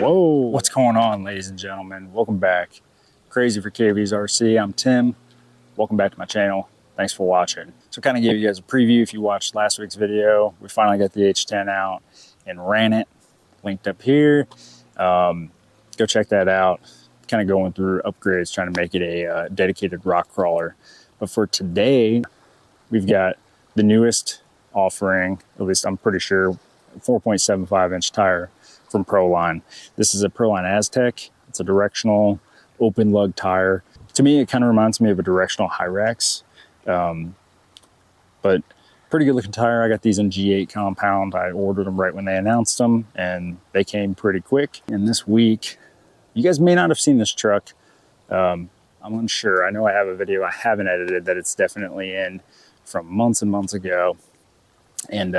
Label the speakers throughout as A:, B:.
A: Whoa, what's going on, ladies and gentlemen? Welcome back. Crazy for KV's RC. I'm Tim. Welcome back to my channel. Thanks for watching. So kind of gave you guys a preview. If you watched last week's video, we finally got the H10 out and ran it. Linked up here. Go check that out. Kind of going through upgrades, trying to make it a dedicated rock crawler. But for today, we've got the newest offering, at least I'm pretty sure, 4.75 inch tire from Proline. This is a Proline Aztec. It's a directional open lug tire. To me, it kind of reminds me of a directional Hyrax, but pretty good looking tire. I got these in G8 compound. I ordered them right when they announced them, and they came pretty quick. And this week, you guys may not have seen this truck. I'm unsure. I know I have a video I haven't edited that it's definitely in from months and months ago, and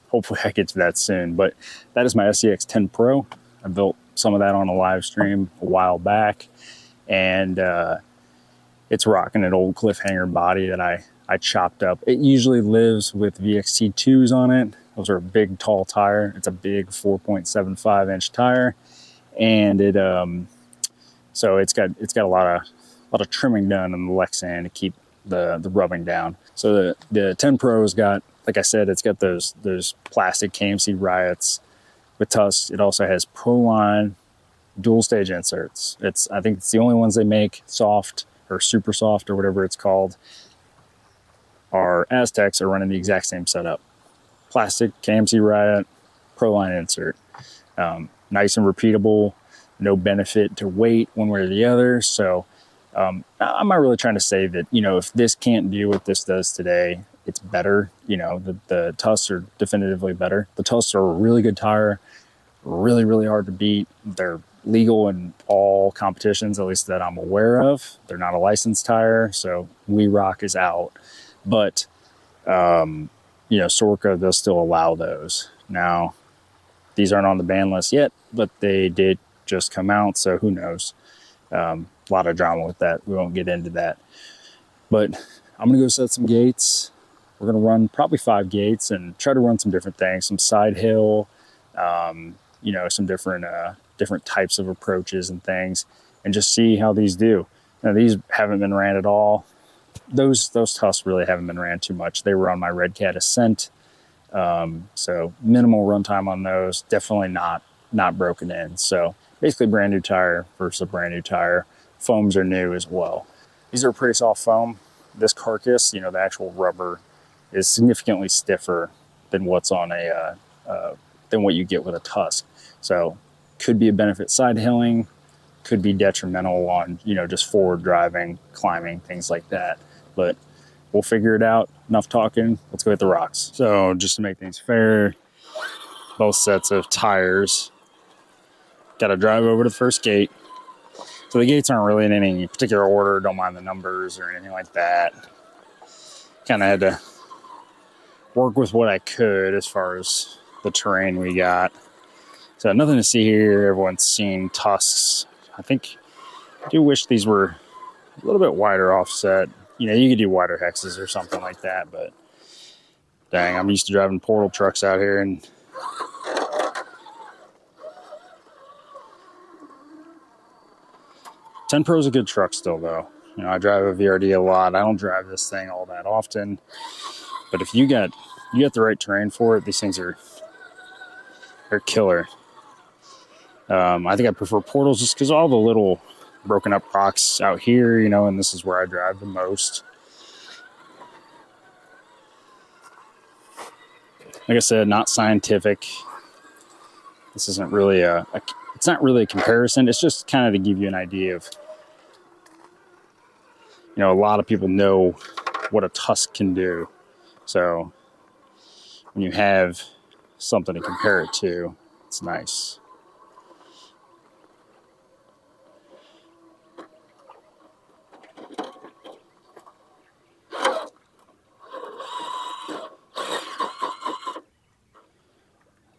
A: hopefully I get to that soon. But that is my SCX 10 Pro. I built some of that on a live stream a while back, and it's rocking an old cliffhanger body that I chopped up. It usually lives with VXT2s on it. Those are a big, tall tire. It's a big 4.75 inch tire, and it so it's got a lot of trimming done on the Lexan to keep the rubbing down. So the 10 Pro's got, like I said, it's got those plastic KMC riots with Tusk. It also has Proline dual stage inserts. I think it's the only ones they make soft or super soft or whatever it's called. Our Aztecs are running the exact same setup. Plastic KMC riot, Proline insert. Nice and repeatable, no benefit to weight one way or the other. So I'm not really trying to say that, you know, if this can't do what this does today, it's better. You know, the Tusks are definitively better. The Tusks are a really good tire, really, really hard to beat. They're legal in all competitions, at least that I'm aware of. They're not a licensed tire, so We Rock is out. But, you know, Sorka does still allow those. Now, these aren't on the ban list yet, but they did just come out, so who knows. A lot of drama with that. We won't get into that. But I'm going to go set some gates. We're going to run probably 5 gates and try to run some different things, some side hill, you know, some different types of approaches and things, and just see how these do. Now, these haven't been ran at all. Those Tusks really haven't been ran too much. They were on my Red Cat Ascent, so minimal runtime on those. Definitely not broken in. So basically, brand new tire versus a brand new tire. Foams are new as well. These are pretty soft foam. This carcass, you know, the actual rubber, is significantly stiffer than what's on than what you get with a Tusk. So could be a benefit side hilling, could be detrimental on, you know, just forward driving, climbing, things like that. But we'll figure it out. Enough talking. Let's go hit the rocks. So just to make things fair, both sets of tires. Got to drive over to the first gate. So the gates aren't really in any particular order. Don't mind the numbers or anything like that. Kind of had to work with what I could as far as the terrain we got. So nothing to see here. Everyone's seen Tusks. I do wish these were a little bit wider offset. You know, you could do wider hexes or something like that, but dang, I'm used to driving portal trucks out here, and Ten Pro is a good truck still, though. You know, I drive a VRD a lot. I don't drive this thing all that often, but if you got the right terrain for it, these things they're killer. I think I prefer portals just because all the little broken up rocks out here, you know, and this is where I drive the most. Like I said, not scientific. This isn't really it's not really a comparison. It's just kind of to give you an idea of, you know, a lot of people know what a Tusk can do. So when you have something to compare it to, it's nice.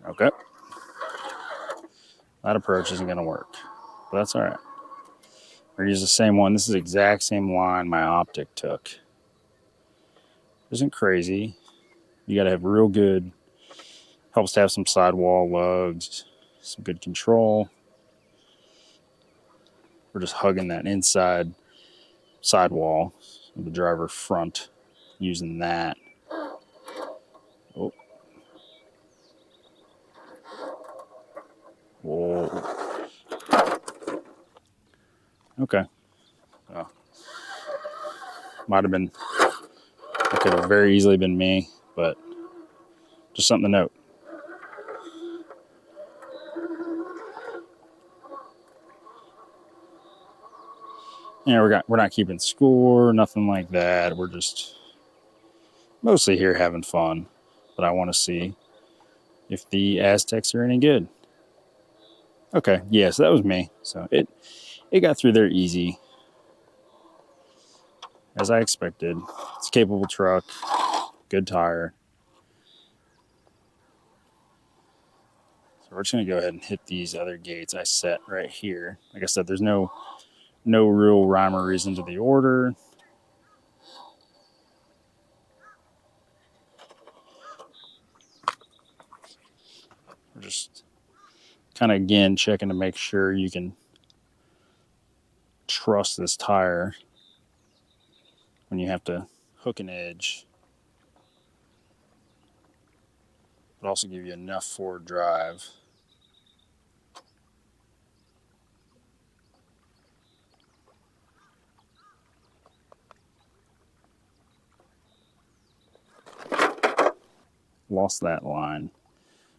A: Okay. That approach isn't going to work, but that's all right. We're going to use the same one. This is the exact same line my Optic took. Isn't crazy. You got to have real good, helps to have some sidewall lugs, some good control. we're just hugging that inside sidewall of the driver front using that. Oh. Whoa. Okay. Oh. Might have been, it could have very easily been me, but just something to note. Yeah, we're not keeping score, nothing like that. We're just mostly here having fun. But I want to see if the Aztecs are any good. Okay, yeah, so that was me. So it got through there easy, as I expected. It's a capable truck, good tire. So we're just gonna go ahead and hit these other gates I set right here. Like I said, there's no real rhyme or reason to the order. We're just kind of again checking to make sure you can trust this tire when you have to hook an edge, but also give you enough forward drive. Lost that line.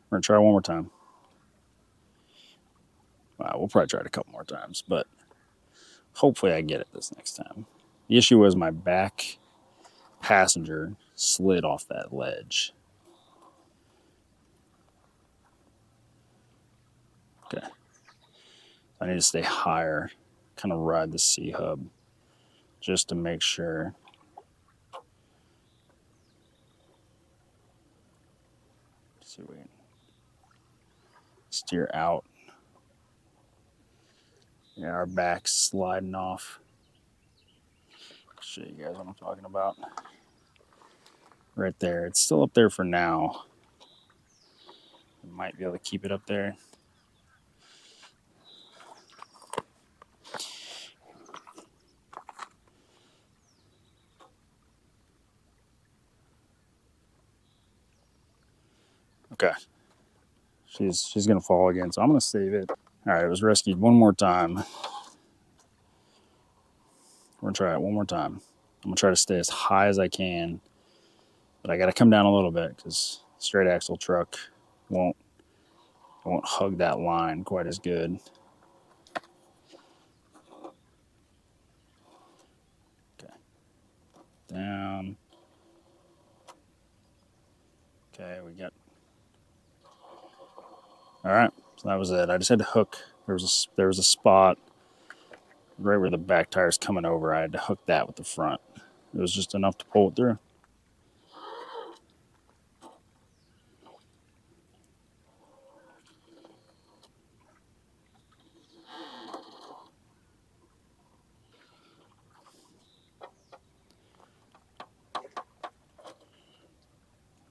A: We're gonna try one more time. We'll probably try it a couple more times, but hopefully I get it this next time. The issue was my back passenger slid off that ledge. Okay. I need to stay higher, kind of ride the C-hub just to make sure. Let's see if we can steer out. Yeah, our back's sliding off. I'll show you guys what I'm talking about. Right there. It's still up there for now. I might be able to keep it up there. Okay. She's gonna fall again, so I'm gonna save it. All right, it was rescued one more time. We're gonna try it one more time. I'm gonna try to stay as high as I can, but I gotta come down a little bit because straight axle truck won't hug that line quite as good. Okay, down. Okay, we got. All right, so that was it. I just had to hook. There was a spot right where the back tire's coming over. I had to hook that with the front. It was just enough to pull it through.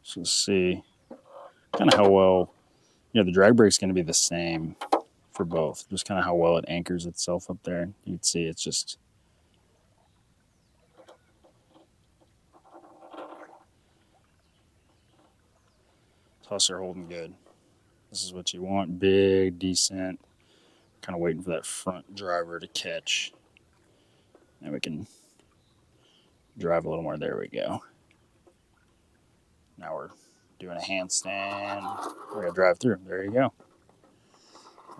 A: So let's see kind of how well, the drag brake's going to be the same for both. Just kind of how well it anchors itself up there. You can see it's just. Tusk are holding good. This is what you want. Big, decent. Kind of waiting for that front driver to catch. And we can drive a little more. There we go. Now we're doing a handstand. We're going to drive through. There you go.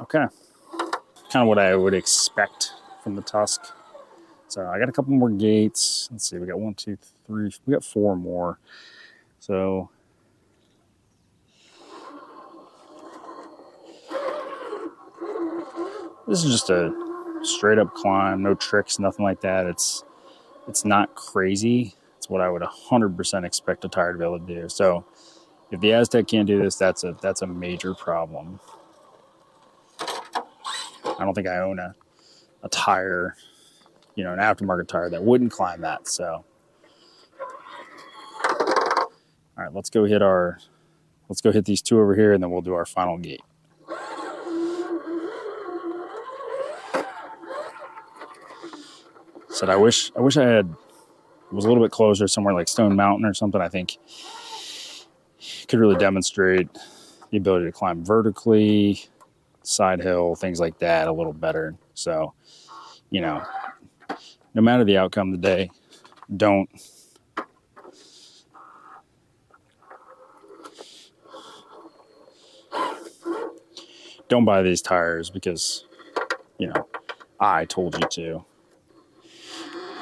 A: Okay. Kind of what I would expect from the Tusk. So I got a couple more gates. Let's see. We got 1, 2, 3. We got 4 more. So this is just a straight up climb, no tricks, nothing like that. It's not crazy. It's what I would 100% expect a tire to be able to do. So if the Aztec can't do this, that's a major problem. I don't think I own a tire, an aftermarket tire that wouldn't climb that. So all right, let's go hit these 2 over here, and then we'll do our final gate. said I wish I was a little bit closer, somewhere like Stone Mountain or something. I think could really demonstrate the ability to climb vertically, side hill, things like that a little better. So, you know, no matter the outcome of the day, don't buy these tires because, you know, I told you to.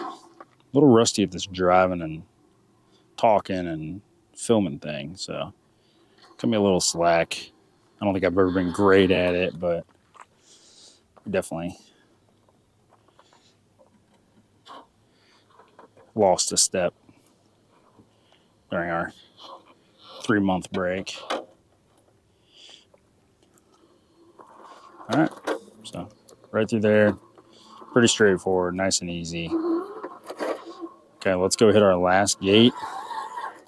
A: A little rusty at this driving and talking and filming thing, so cut me a little slack. I don't think I've ever been great at it, but definitely lost a step during our 3-month break. All right, so right through there, pretty straightforward, nice and easy. Okay, let's go hit our last gate,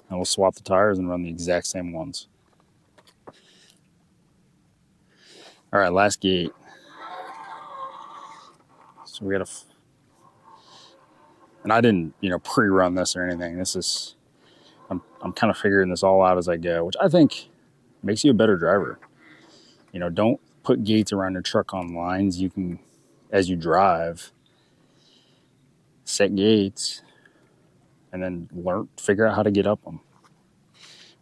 A: and we'll swap the tires and run the exact same ones. All right, last gate. So we got to, and I didn't, pre-run this or anything. This is, I'm kind of figuring this all out as I go, which I think makes you a better driver. Don't put gates around your truck on lines. You can, as you drive, set gates and then figure out how to get up them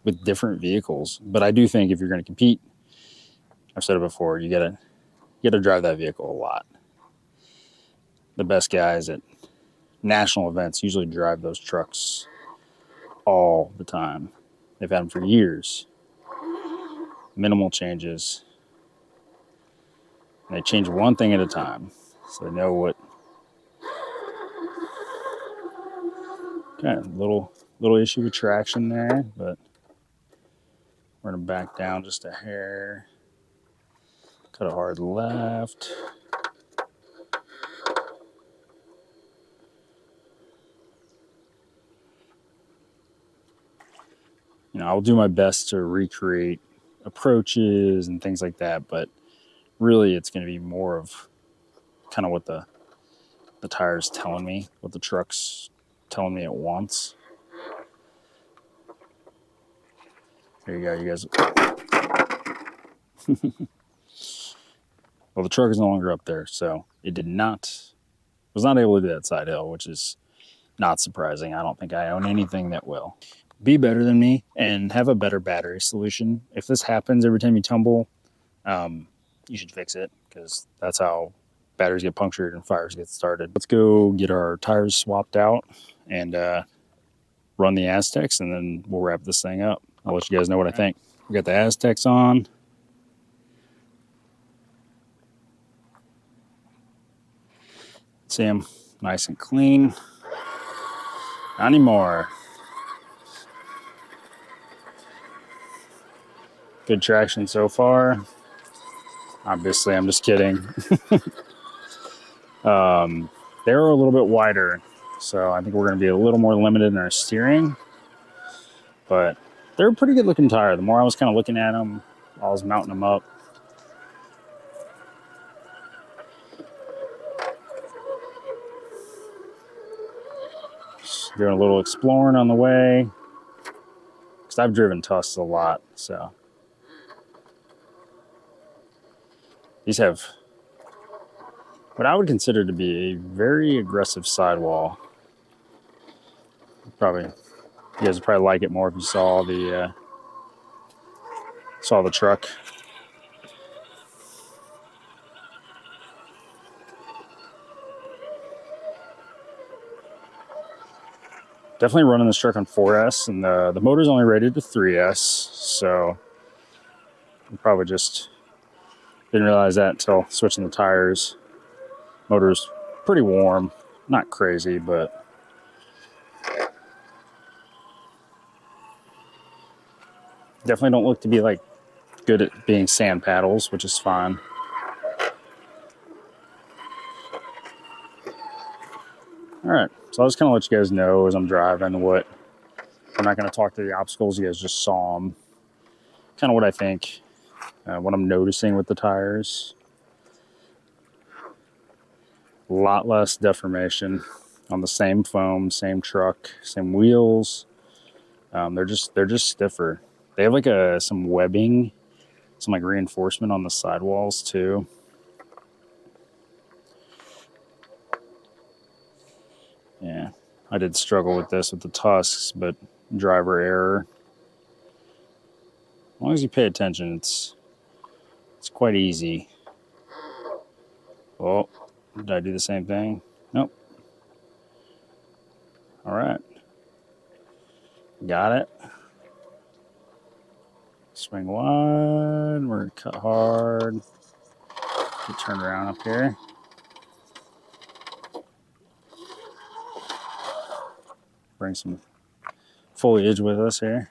A: with different vehicles. But I do think if you're going to compete, I've said it before, you gotta drive that vehicle a lot. The best guys at national events usually drive those trucks all the time. They've had them for years. Minimal changes. And they change one thing at a time, so they know what. Okay, little issue with traction there, but we're gonna back down just a hair. Cut a hard left. I'll do my best to recreate approaches and things like that, but really it's going to be more of kind of what the tire's telling me, what the truck's telling me it wants. There you go, you guys. Well, the truck is no longer up there, so it was not able to do that side hill, which is not surprising. I don't think I own anything that will. Be better than me and have a better battery solution. If this happens every time you tumble, you should fix it, because that's how batteries get punctured and fires get started. Let's go get our tires swapped out and run the Aztecs, and then we'll wrap this thing up. I'll let you guys know what I think. We got the Aztecs on. See them nice and clean. Not anymore. Good traction so far. Obviously, I'm just kidding. They're a little bit wider, so I think we're going to be a little more limited in our steering. But they're a pretty good looking tire. The more I was kind of looking at them, I was mounting them up. Just doing a little exploring on the way, because I've driven Tusks a lot, so. These have what I would consider to be a very aggressive sidewall. You guys would probably like it more if you saw the truck. Definitely running this truck on 4S, and the motor's only rated to 3S, so I probably just didn't realize that until switching the tires. Motor's pretty warm, not crazy, but definitely don't look to be like good at being sand paddles, which is fine. All right, so I'll just kind of let you guys know as I'm driving I'm not going to talk to the obstacles. You guys just saw them. Kind of what I think, what I'm noticing with the tires. A lot less deformation. on the same foam, same truck, same wheels. They're just stiffer. They have like some webbing, some like reinforcement on the sidewalls too. Yeah, I did struggle with this with the Tusks, but driver error. As long as you pay attention, it's quite easy. Oh, did I do the same thing? Nope. All right. Got it. Swing wide. We're going to cut hard. Get turned around up here. Bring some foliage with us here.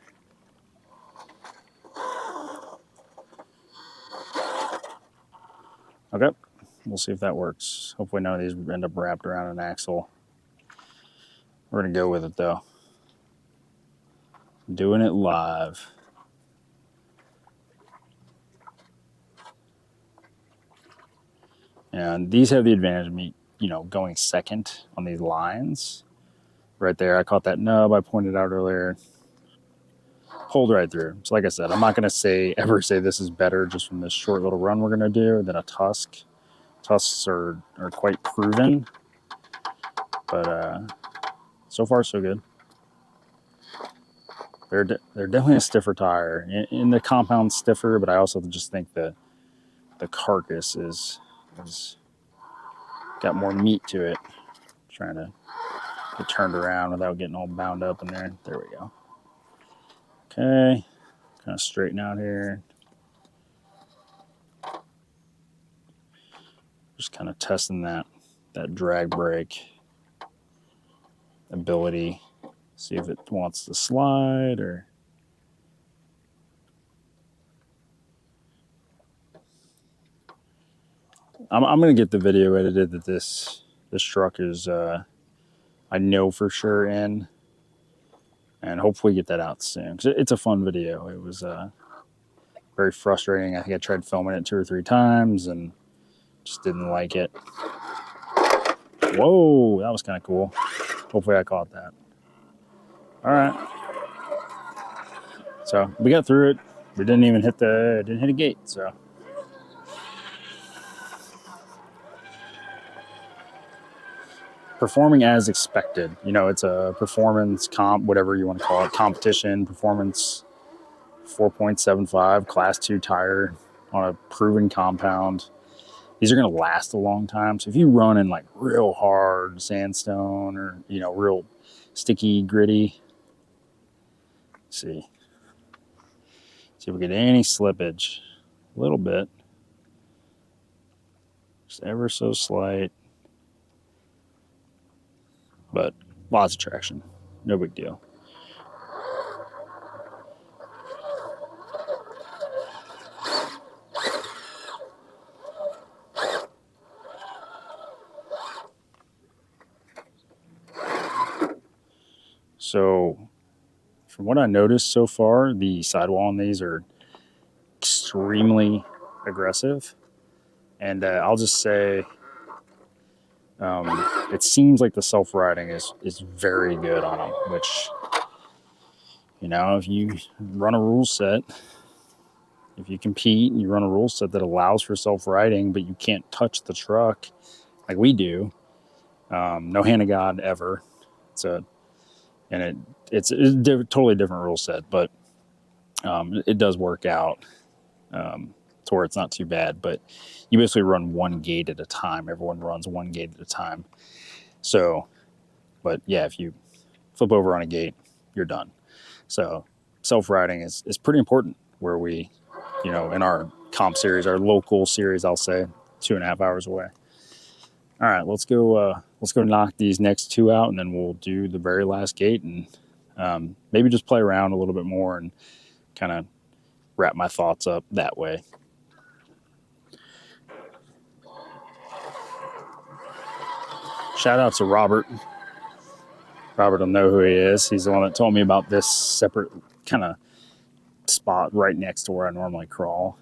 A: Okay. We'll see if that works. Hopefully none of these end up wrapped around an axle. We're going to go with it though. Doing it live. And these have the advantage of me, going second on these lines. Right there, I caught that nub I pointed out earlier. Pulled right through. So like I said, I'm not going to ever say this is better just from this short little run we're going to do than a Tusk. Tusks are quite proven. But so far, so good. They're definitely a stiffer tire. In the compound stiffer, but I also just think that the carcass is got more meat to it. Trying to get turned around without getting all bound up in there. There we go. Okay, kind of straighten out here. Just kind of testing that drag brake ability. See if it wants to slide or. I'm gonna get the video edited that this truck is I know for sure in, and hopefully get that out soon. 'Cause it's a fun video. It was very frustrating. I think I tried filming it 2 or 3 times and just didn't like it. Whoa, that was kind of cool. Hopefully I caught that. All right. So we got through it. We didn't even hit a gate. So performing as expected. It's a performance comp, whatever you want to call it, competition performance. 4.75 class 2 tire on a proven compound. These are going to last a long time. So if you run in like real hard sandstone or, real sticky, gritty, see if we get any slippage, a little bit, just ever so slight, but lots of traction, no big deal. So from what I noticed so far, the sidewall on these are extremely aggressive. And I'll just say it seems like the self-riding is very good on them, which, if you run a rule set, if you compete and you run a rule set that allows for self-riding, but you can't touch the truck like we do, no hand of God ever. It's a totally different rule set, but it does work out to where it's not too bad. But you basically run one gate at a time. Everyone runs one gate at a time. So, but yeah, if you flip over on a gate, you're done. So self-riding is pretty important where we, in our comp series, our local series, I'll say 2.5 hours away. All right, let's go knock these next 2 out, and then we'll do the very last gate and maybe just play around a little bit more and kind of wrap my thoughts up that way. Shout out to Robert. Robert will know who he is. He's the one that told me about this separate kind of spot right next to where I normally crawl.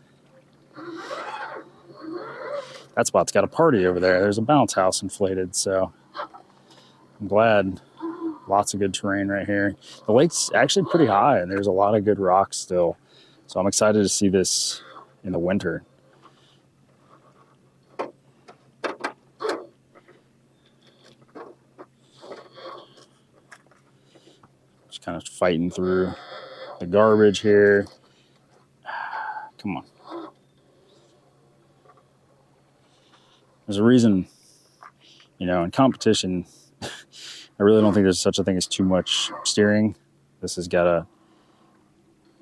A: That spot's got a party over there. There's a bounce house inflated, so I'm glad. Lots of good terrain right here. The lake's actually pretty high, and there's a lot of good rocks still. So I'm excited to see this in the winter. Just kind of fighting through the garbage here. Come on. There's a reason, you know, in competition, I really don't think there's such a thing as too much steering. This has got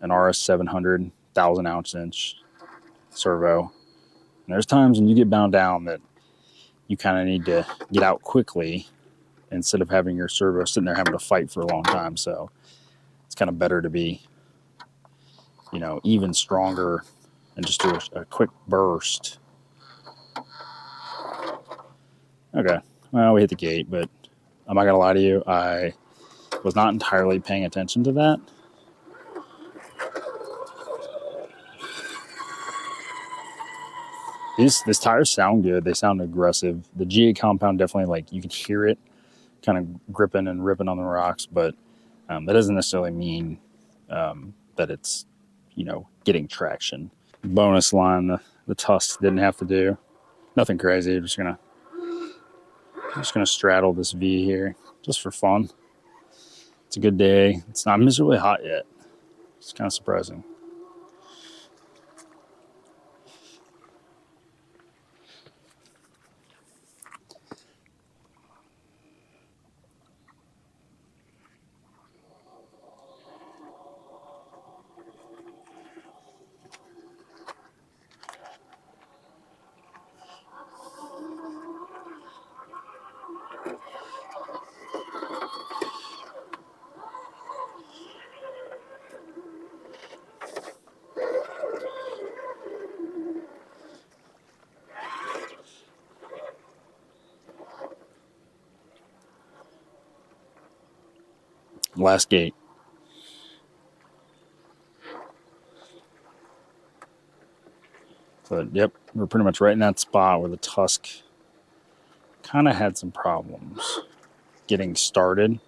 A: an RS 700 1,000 inch servo. And there's times when you get bound down that you kind of need to get out quickly instead of having your servo sitting there having to fight for a long time. So it's kind of better to be, you know, even stronger and just do a quick burst. Okay, well, we hit the gate, but I'm not gonna lie to you, I was not entirely paying attention to that. These tires sound good. They sound aggressive. The G8 compound definitely, like, you can hear it kind of gripping and ripping on the rocks, but that doesn't necessarily mean that it's, you know, getting traction. Bonus line, the Tusk didn't have to do. Nothing crazy. I'm just gonna straddle this V here just for fun. It's a good day. It's not miserably hot yet. It's kind of surprising. Last gate. But yep, we're pretty much right in that spot where the Tusk kind of had some problems getting started.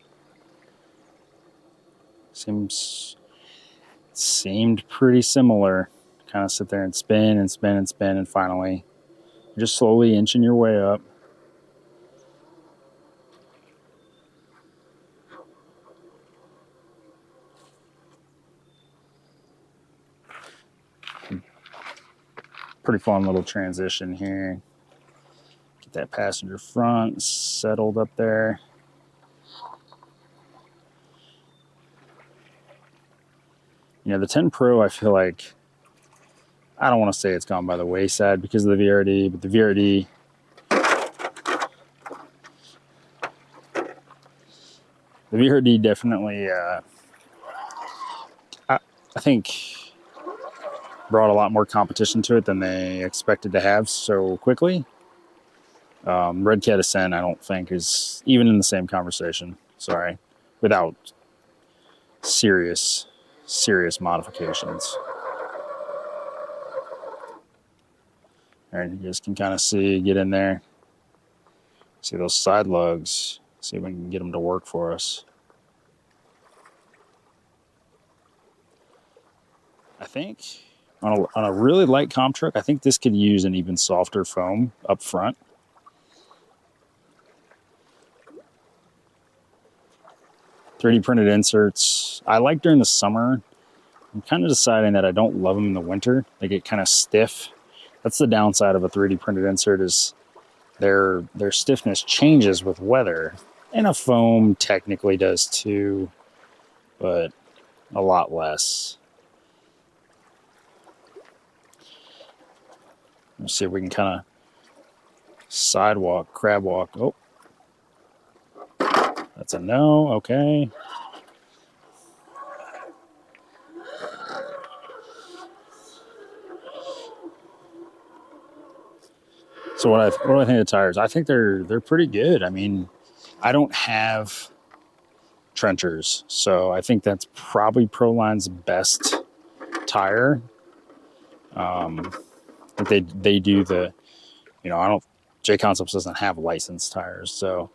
A: Seemed pretty similar. Kind of sit there and spin and spin and spin, and finally you're just slowly inching your way up. Pretty fun little transition here. Get that passenger front settled up there. You know, the 10 Pro, I feel like, I don't want to say it's gone by the wayside because of the VRD, but the VRD definitely, I think, brought a lot more competition to it than they expected to have so quickly. Red Cat Ascent, I don't think, is even in the same conversation. Sorry, without serious modifications. All right, you guys can kind of see, get in there, see those side lugs, see if we can get them to work for us. I think on a really light comp truck, I think this could use an even softer foam up front. .3D printed inserts, I like during the summer. I'm kind of deciding that I don't love them in the winter. They get kind of stiff. That's the downside of a 3D printed insert, is their stiffness changes with weather. And a foam technically does too, but a lot less. Let's see if we can kind of sidewalk, crab walk. Oh, that's a no. Okay. So what do I think of the tires? I think they're pretty good. I mean, I don't have trenchers, so I think that's probably Proline's best tire. They do the, you know, J Concepts doesn't have licensed tires, so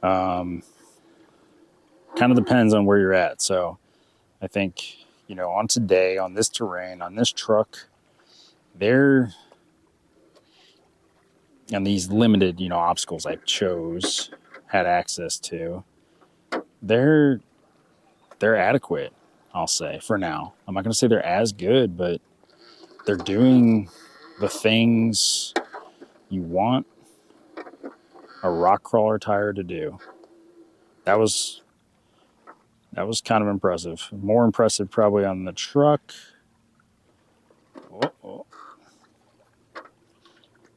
A: Kind of depends on where you're at. So I think, on today, on this terrain, on this truck, and these limited, obstacles I had access to, they're adequate, I'll say, for now. I'm not going to say they're as good, but they're doing the things you want a rock crawler tire to do. That was kind of impressive. More impressive probably on the truck. Oh.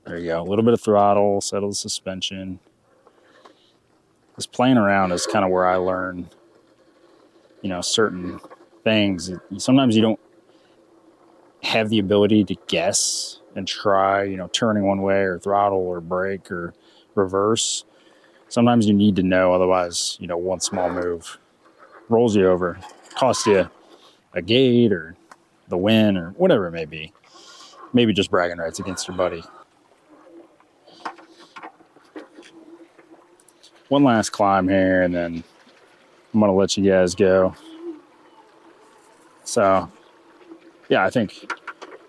A: There you go. A little bit of throttle, settle the suspension. Just playing around is kind of where I learn, certain things. Sometimes you don't have the ability to guess and try, turning one way or throttle or brake or reverse. Sometimes you need to know, otherwise, one small move rolls you over, costs you a gate or the win or whatever it may be. Maybe just bragging rights against your buddy. One last climb here, and then I'm going to let you guys go. So, yeah, I think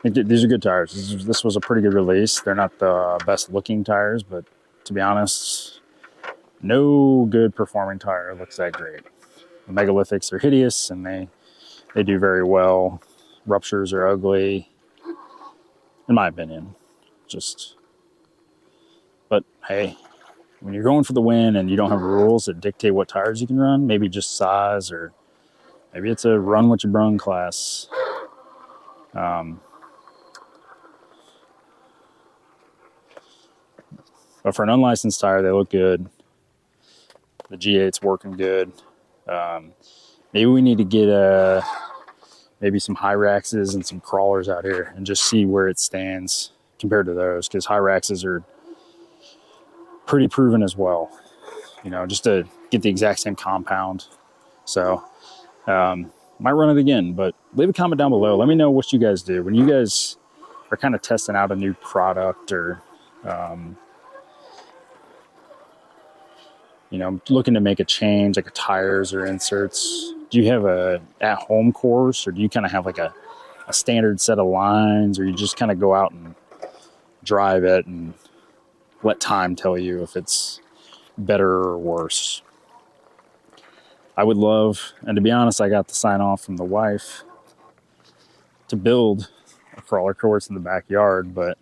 A: these are good tires. This was a pretty good release. They're not the best looking tires, but to be honest, no good performing tire looks that great. The megalithics are hideous, and they do very well. Ruptures are ugly, in my opinion. But hey, when you're going for the win and you don't have rules that dictate what tires you can run, maybe just size, or maybe it's a run what you brung class. But for an unlicensed tire, they look good. The G8's working good. Maybe we need to get maybe some Hyraxes and some crawlers out here and just see where it stands compared to those, because Hyraxes are pretty proven as well, just to get the exact same compound. So might run it again, but leave a comment down below. Let me know what you guys do when you guys are kind of testing out a new product, or looking to make a change, like a tires or inserts. Do you have a at-home course, or do you kind of have like a standard set of lines, or you just kind of go out and drive it and let time tell you if it's better or worse? I would love, and to be honest, I got the sign off from the wife to build a crawler course in the backyard, but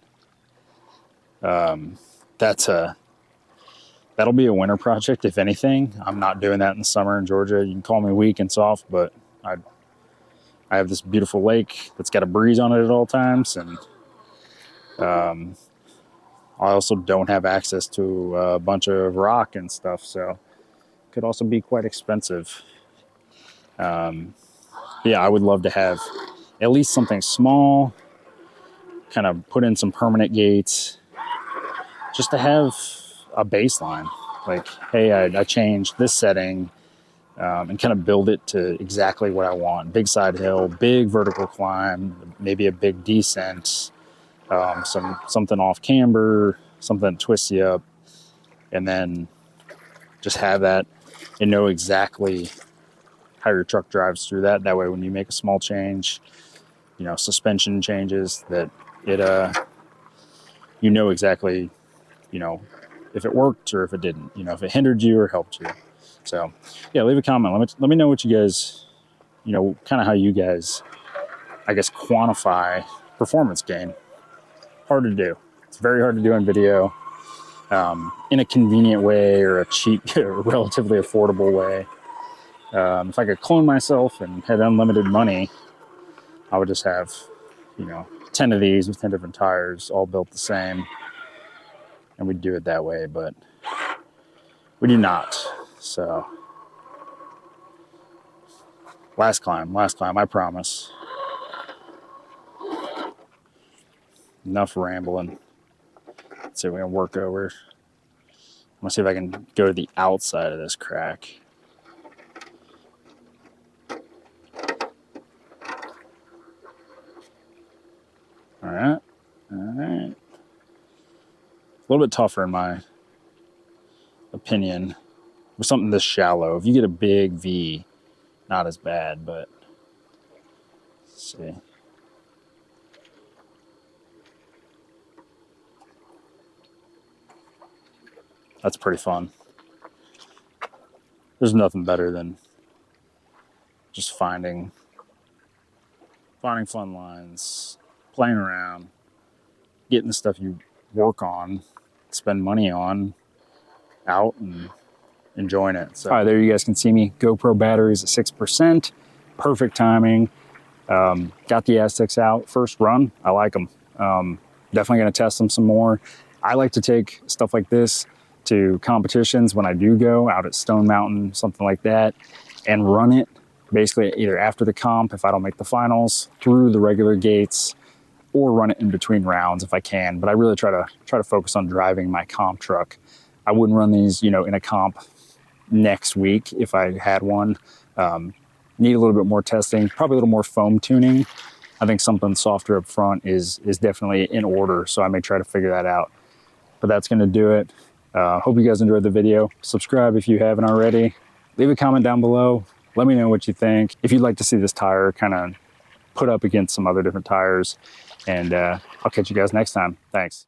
A: that'll be a winter project, if anything. I'm not doing that in the summer in Georgia. You can call me weak and soft, but I have this beautiful lake that's got a breeze on it at all times, and I also don't have access to a bunch of rock and stuff, so it could also be quite expensive. Yeah, I would love to have at least something small, kind of put in some permanent gates, just to have a baseline. Like, hey, I changed this setting, and kind of build it to exactly what I want. Big side hill, big vertical climb, maybe a big descent, something off camber, something that twists you up, and then just have that and know exactly how your truck drives through that. That way, when you make a small change, suspension changes, that it, exactly, if it worked or if it didn't, if it hindered you or helped you. So, yeah, leave a comment. Let me know what you guys, kind of how you guys, I guess, quantify performance gain. Hard to do. It's very hard to do on video, in a convenient way or a cheap, relatively affordable way. If I could clone myself and had unlimited money, I would just have, 10 of these with 10 different tires, all built the same, and we'd do it that way, but we do not. So, last climb, I promise. Enough rambling. Let's see if we can work over. I'm gonna see if I can go to the outside of this crack. All right. A little bit tougher in my opinion. with something this shallow. If you get a big V, not as bad, but let's see. That's pretty fun. There's nothing better than just finding fun lines, playing around, getting the stuff you work on, spend money on, out and enjoying it. So, all right, there you guys can see me. GoPro batteries at 6%, perfect timing. Got the Aztecs out, first run. I like them. Definitely gonna test them some more. I like to take stuff like this to competitions when I do go out at Stone Mountain, something like that, and run it basically either after the comp if I don't make the finals, through the regular gates, or run it in between rounds if I can. But I really try to focus on driving my comp truck. I wouldn't run these, in a comp next week if I had one. Need a little bit more testing, probably a little more foam tuning. I think something softer up front is definitely in order, so I may try to figure that out. But that's gonna do it. Hope you guys enjoyed the video. Subscribe if you haven't already. Leave a comment down below. Let me know what you think. If you'd like to see this tire kind of put up against some other different tires. And I'll catch you guys next time. Thanks.